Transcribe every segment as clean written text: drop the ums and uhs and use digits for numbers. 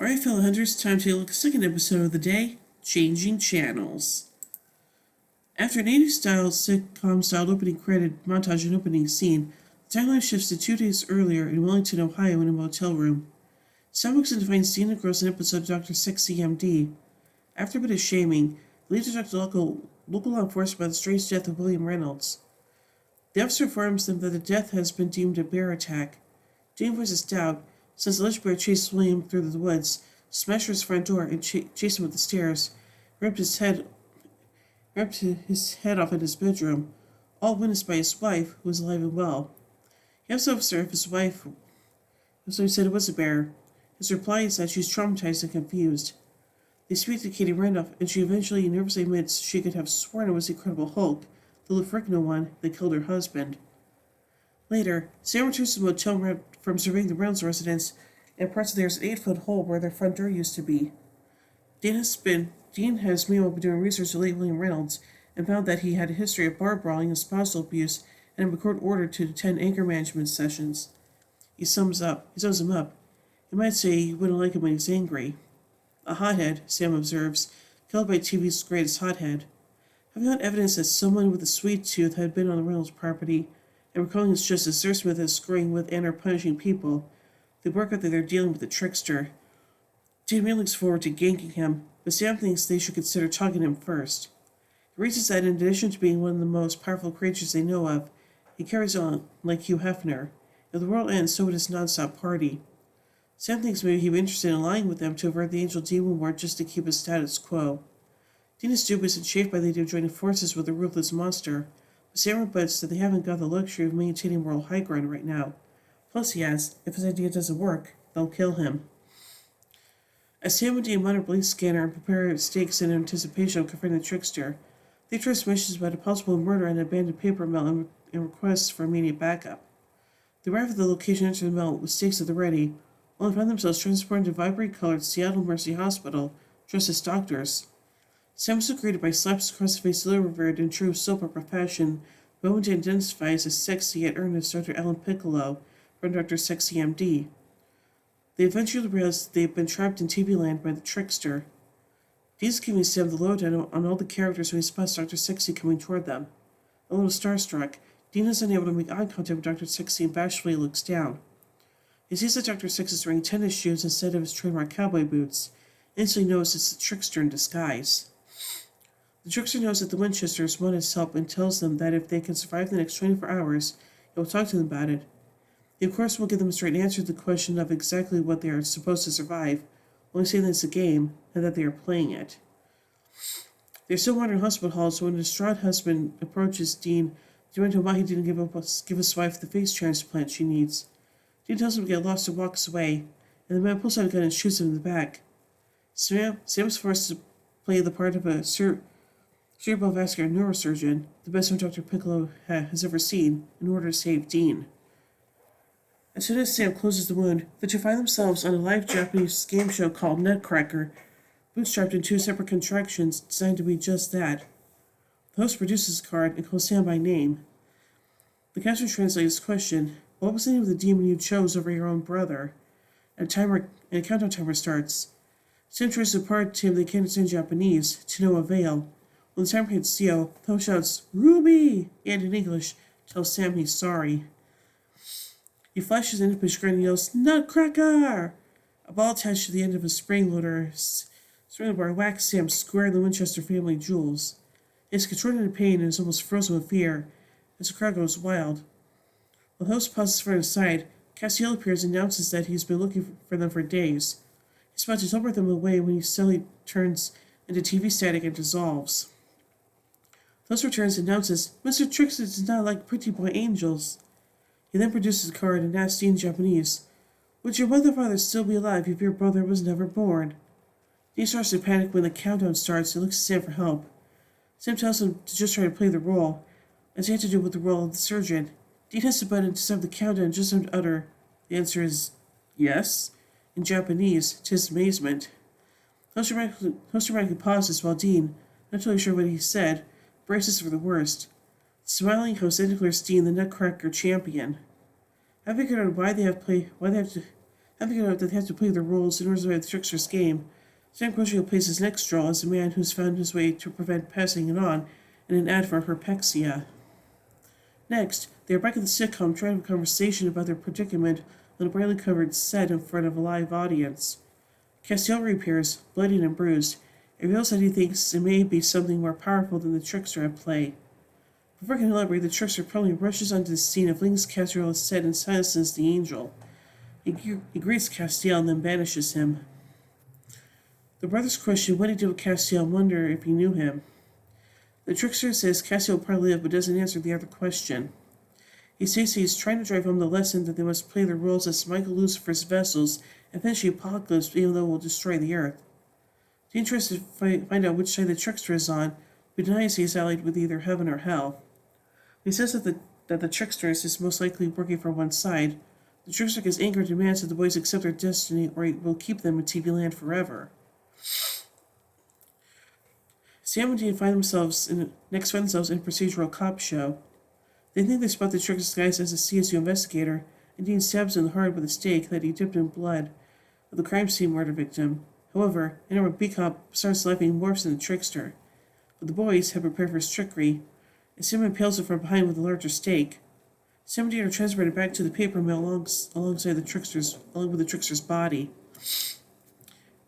Alright, fellow hunters, time to look at the second episode of the day, Changing Channels. After an 80s style sitcom styled opening credit montage and opening scene, the timeline shifts to 2 days earlier in Wellington, Ohio in a motel room. Sam looks in to find Stina Gross an episode of Dr. Sexy MD. After a bit of shaming, the lead detective local law enforcement about the strange death of William Reynolds. The officer informs them that the death has been deemed a bear attack. Dean voices doubt, since the alleged bear chased William through the woods, smashed his front door, and chased him up the stairs, ripped his head off in his bedroom, all witnessed by his wife, who was alive and well. He asks the officer if his wife said it was a bear. His reply is that she's traumatized and confused. They speak to Katie Randolph, and she eventually nervously admits she could have sworn it was the Incredible Hulk, the Lefrigno one, that killed her husband. Later, Sam returns to the motel from surveying the Reynolds residence and parts of there's an 8-foot hole where their front door used to be. Dean has meanwhile been doing research to late William Reynolds and found that he had a history of bar brawling and spousal abuse and had been court ordered to attend anger management sessions. He sums him up. You might say you wouldn't like him when he's angry. A hothead, Sam observes, killed by TV's greatest hothead. Having found evidence that someone with a sweet tooth had been on the Reynolds property, and recalling it's just as Sir Smith is screwing with and are punishing people, they work out that they're dealing with a trickster. Jamie looks forward to ganking him, but Sam thinks they should consider talking to him first. He reasons that in addition to being one of the most powerful creatures they know of, he carries on like Hugh Hefner. If the world ends, so would his non-stop party. Sam thinks maybe he'd be interested in allying with them to avert the Angel Demon War just to keep his status quo. Dean is dubious and chafed by the idea of joining forces with a ruthless monster, but Sam rebuts that they haven't got the luxury of maintaining moral high ground right now. Plus, he adds, if his idea doesn't work, they'll kill him. As Sam and Dean monitor a police scanner and prepare stakes in anticipation of confronting the trickster, they trust missions about a possible murder and an abandoned paper mill and requests for immediate backup. They arrive at the location and enter the mill with stakes at the ready, only find themselves transported to vibrant-colored Seattle Mercy Hospital, dressed as doctors. Sam is greeted by slaps across the face delivered in true soap opera fashion, the moment he identifies as sexy yet earnest Dr. Ellen Piccolo from Dr. Sexy MD. They eventually realize they've been trapped in TV land by the trickster. Dean's giving Sam the lowdown on all the characters when he spots Dr. Sexy coming toward them. A little starstruck, Dean is unable to make eye contact with Dr. Sexy and bashfully looks down. He sees that Dr. Sexy is wearing tennis shoes instead of his trademark cowboy boots, and instantly knows it's the trickster in disguise. The trickster knows that the Winchesters want his help and tells them that if they can survive the next 24 hours, he will talk to them about it. He of course won't give them a straight answer to the question of exactly what they are supposed to survive, only saying that it's a game and that they are playing it. They're still wandering hospital halls when a distraught husband approaches Dean, demanding him why he didn't give his wife the face transplant she needs. Dean tells him to get lost and walks away, and the man pulls out a gun and shoots him in the back. Sam is forced to play the part of a cerebrovascular neurosurgeon, the best one Dr. Piccolo has ever seen, in order to save Dean. As soon as Sam closes the wound, the two find themselves on a live Japanese game show called Nutcracker, bootstrapped in 2 separate contractions designed to be just that. The host produces a card and calls Sam by name. The caption translates his question, what was the name of the demon you chose over your own brother? And a countdown timer starts. Sam tries to impart to him they can't understand Japanese, to no avail. When the timer hits 0, the host shouts, Ruby! And in English, tells Sam he's sorry. He flashes an impish grin and yells, Nutcracker! A ball attached to the end of a spring loader bar whacks Sam square in the Winchester family jewels. He is contorted in pain and is almost frozen with fear as the crowd goes wild. While the host pauses for his side, Castiel appears and announces that he's been looking for them for days. He's about to teleport them away when he suddenly turns into TV static and dissolves. The host returns and announces, Mr. Trickster does not like pretty boy angels. He then produces a card and asks Dean in Japanese, would your mother and father still be alive if your brother was never born? Dean starts to panic when the countdown starts and looks to Sam for help. Sam tells him to just try to play the role, as he had to do with the role of the surgeon. Dean hits the button to stop the countdown and just to utter, the answer is, yes, in Japanese, to his amazement. Host dramatically pauses while Dean, not totally sure what he said, braces for the worst. Smiling host then declares Dean the Nutcracker champion. I figured out why they have Having out that they have to play their roles in order to play the trickster's game, Sam Crochet plays his next role as a man who's found his way to prevent passing it on in an ad for Herpexia. Next, they are back at the sitcom trying to have a conversation about their predicament on a brightly covered set in front of a live audience. Castiel reappears, bloodied and bruised, and reveals that he thinks it may be something more powerful than the trickster at play. Before he can elaborate, the trickster promptly rushes onto the scene of Ling's Casserole set and silences the angel. He greets Castiel and then banishes him. The brothers question what he did with Castiel and wonder if he knew him. The trickster says Castiel will probably live but doesn't answer the other question. He says he's trying to drive home the lesson that they must play their roles as Michael Lucifer's vessels and finish the apocalypse even though it will destroy the earth. Dean tries to find out which side the trickster is on, but denies he is allied with either heaven or hell. He says that the trickster is most likely working for one side. The trickster gets angry and demands that the boys accept their destiny or he will keep them in TV land forever. Sam and Dean find themselves in a procedural cop show. They think they spot the trickster's disguised as a CSU investigator, and Dean stabs him in the heart with a stake that he dipped in blood of the crime scene murder victim. However, Interim B-Cop starts laughing and morphs into the trickster. But the boys have prepared for his trickery, and Sam impales him from behind with a larger stake. Sam and Dean are transported back to the paper mill along with the trickster's body.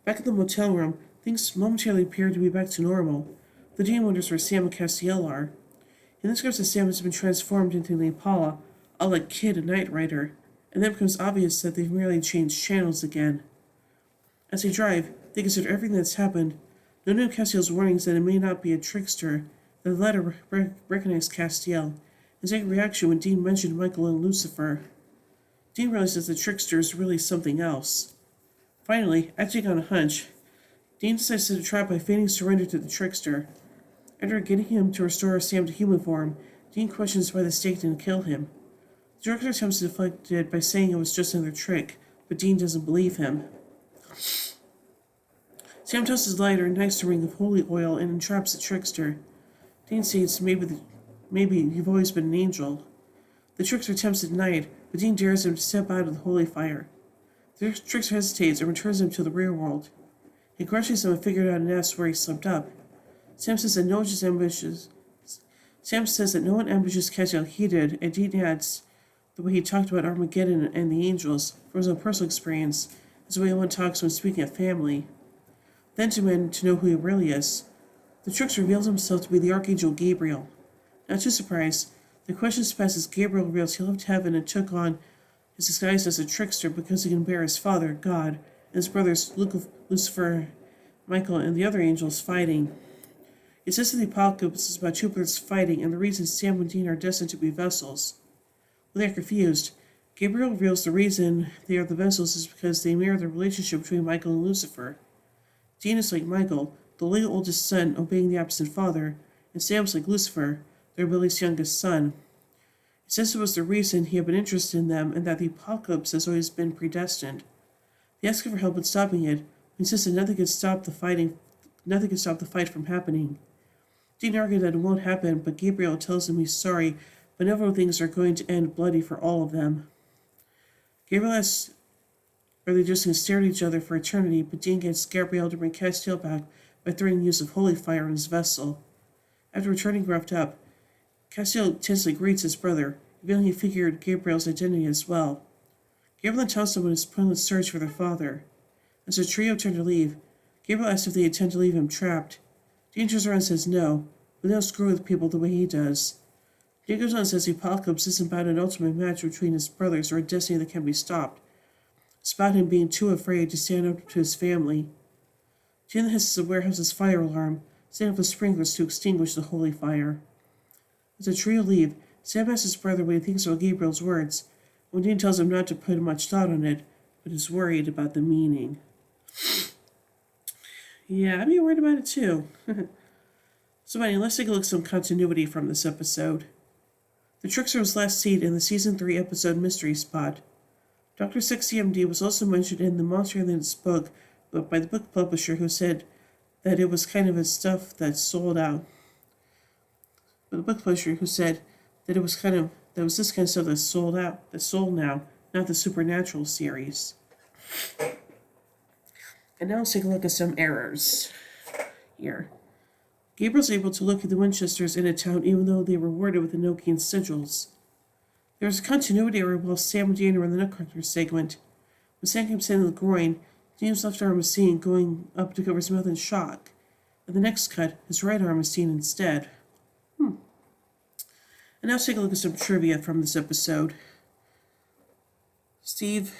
Back at the motel room, things momentarily appear to be back to normal. The Dean wonders where Sam and Castiel are. He then discovers that Sam has been transformed into the Impala, a la Kid and Knight Rider, and then it becomes obvious that they've merely changed channels again. As they drive, they consider everything that's happened. Noting Castiel's warnings that it may not be a trickster, that the latter recognized Castiel, and take a reaction when Dean mentioned Michael and Lucifer. Dean realizes the trickster is really something else. Finally, acting on a hunch, Dean decides to set a trap by feigning surrender to the trickster. After getting him to restore Sam to human form, Dean questions why the stake didn't kill him. The trickster attempts to deflect it by saying it was just another trick, but Dean doesn't believe him. Sam tosses his lighter and ignites a ring of holy oil and entraps the trickster. Dean states maybe you've always been an angel. The trickster attempts to deny it, but Dean dares him to step out of the holy fire. The trickster hesitates and returns him to the real world. He questions him and figured out and asks where he slipped up. Sam says that no one ambushes Castiel he did, and Dean adds the way he talked about Armageddon and the angels from his own personal experience is the way one talks when speaking of family. Then demand to know who he really is. The trickster reveals himself to be the Archangel Gabriel. Not too surprised, the questions pass as Gabriel reveals he left heaven and took on his disguise as a trickster because he can bear his father, God, and his brothers Lucifer, Michael, and the other angels fighting. It says that the apocalypse is about two brothers fighting and the reason Sam and Dean are destined to be vessels. When they are confused, Gabriel reveals the reason they are the vessels is because they mirror the relationship between Michael and Lucifer. Dean is like Michael, the legal oldest son obeying the absent father, and Sam's like Lucifer, their rebellious youngest son. It says it was the reason he had been interested in them and that the apocalypse has always been predestined. They ask him for help in stopping it, but insist that nothing can stop the fight from happening. Dean argues that it won't happen, but Gabriel tells him he's sorry, but inevitable things are going to end bloody for all of them. Gabriel asks, are they just going to stare at each other for eternity, but Dean gets Gabriel to bring Castiel back by threatening the use of holy fire in his vessel. After returning roughed up, Castiel tensely greets his brother, revealing he figured Gabriel's identity as well. Gabriel then tells someone his pointless search for their father. As the trio turn to leave, Gabriel asks if they intend to leave him trapped. Dean turns around and says no, but they don't screw with people the way he does. Dean goes on and says the apocalypse isn't about an ultimate match between his brothers or a destiny that can be stopped. It's about him being too afraid to stand up to his family. Dean hisses the warehouse's fire alarm, setting up the sprinklers to extinguish the holy fire. As the trio leave, Sam asks his brother what he thinks about Gabriel's words, when Dean tells him not to put much thought on it, but is worried about the meaning. Yeah, I'd be worried about it too. So anyway, let's take a look at some continuity from this episode. The trickster was last seen in the Season 3 episode Mystery Spot. Dr. Sexy MD was also mentioned in the Monster Island's book by the book publisher who said that it was kind of a stuff that sold out. But the book publisher who said that it was this kind of stuff that sold now, not the Supernatural series. And now let's take a look at some errors here. Gabriel's able to look at the Winchesters in a town even though they were warded with the Nokian sigils. There was a continuity error while Sam and Dean were in the Nutcracker segment. When Sam came in the groin, Dean's left arm was seen going up to cover his mouth in shock. In the next cut, his right arm is seen instead. And now let's take a look at some trivia from this episode. Steve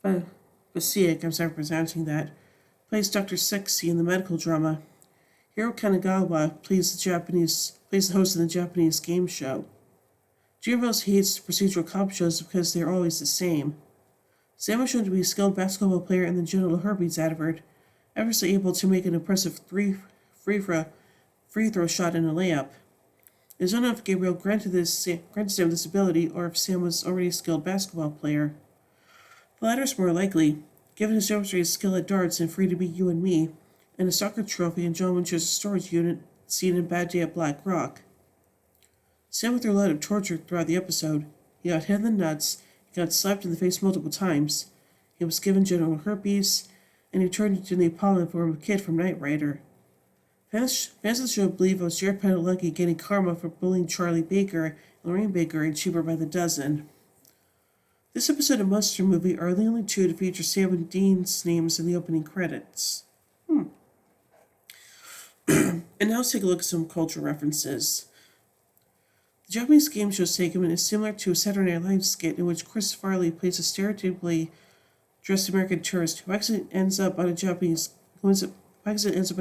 Basiak, I'm sorry for pronouncing that, plays Dr. Sexy in the medical drama. Hiro Kanagawa plays the host of the Japanese game show. Giovanni hates procedural cop shows because they're always the same. Sam was shown to be a skilled basketball player in the genital herpes advert, effortlessly able to make an impressive free throw shot in a layup. It is unknown if Gabriel granted Sam this ability or if Sam was already a skilled basketball player. The latter is more likely, given his demonstrated skill at darts in Free to Be You and Me, and a soccer trophy in John Winchester's storage unit seen in Bad Day at Black Rock. Sam went through a lot of torture throughout the episode. He got hit in the nuts, he got slapped in the face multiple times, he was given genital herpes, and he turned into the Apollo form of Kid from Knight Rider. Fans of the show believe it was Jared Padalecki getting karma for bullying Charlie Baker and Lorraine Baker in Cheaper by the Dozen. This episode of Monster Movie are the only two to feature Sam and Dean's names in the opening credits. And now let's take a look at some cultural references. The Japanese game show segment is similar to a Saturday Night Live skit in which Chris Farley plays a stereotypically dressed American tourist who accidentally ends up on a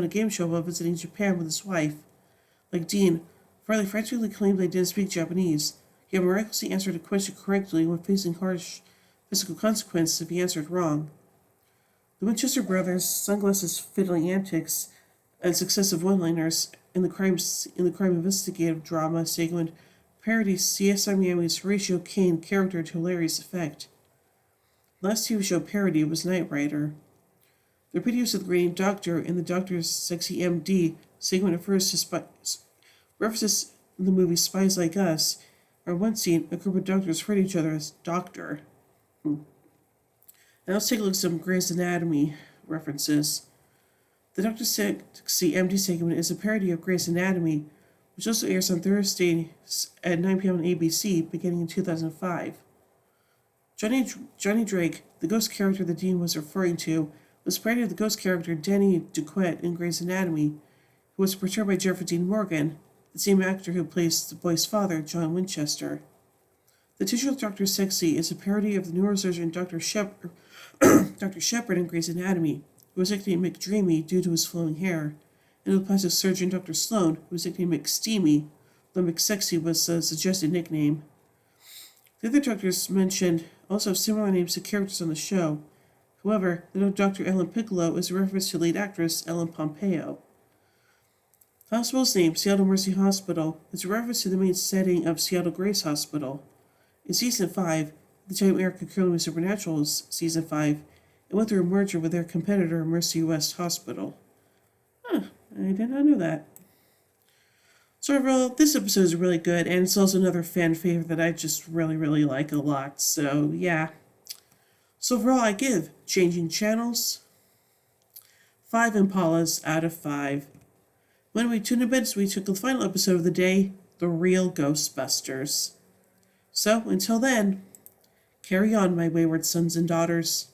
game show while visiting Japan with his wife. Like Dean, Farley frantically claimed they didn't speak Japanese. He had miraculously answered a question correctly when facing harsh physical consequences if he answered wrong. The Winchester brothers' sunglasses fiddling antics and successive one-liners in the crime investigative drama segment parodies CSI Miami's Horatio Kane character to hilarious effect. The last TV show parody was Knight Rider. The repeated use of the Green Doctor in the Doctor's Sexy MD segment references in the movie Spies Like Us, or one scene, a group of doctors refer to each other as Doctor. Now let's take a look at some Grey's Anatomy references. The Dr. Sexy MD segment is a parody of Grey's Anatomy, which also airs on Thursdays at 9 p.m. on ABC, beginning in 2005. Johnny Drake, the ghost character the Dean was referring to, was parodied of the ghost character Danny Duquette in Grey's Anatomy, who was portrayed by Jeffrey Dean Morgan, the same actor who plays the boy's father, John Winchester. The titular Dr. Sexy is a parody of the neurosurgeon Dr. Shepard in Grey's Anatomy, who was nicknamed McDreamy due to his flowing hair, and the plastic surgeon Dr. Sloan, who was nicknamed McSteamy, though McSexy was a suggested nickname. The other doctors mentioned also have similar names to characters on the show. However, the Dr. Ellen Piccolo is a reference to lead actress Ellen Pompeo. The hospital's name, Seattle Mercy Hospital, is a reference to the main setting of Seattle Grace Hospital. In Season 5, the time Erica Curley was Supernatural's Season 5, it went through a merger with their competitor, Mercy West Hospital. I did not know that. So overall, this episode is really good, and it's also another fan favorite that I just really, really like a lot. So, yeah. So overall, I give Changing Channels 5 Impalas out of 5. When we tune in bed, we took the final episode of the day, The Real Ghostbusters. So, until then, carry on, my wayward sons and daughters.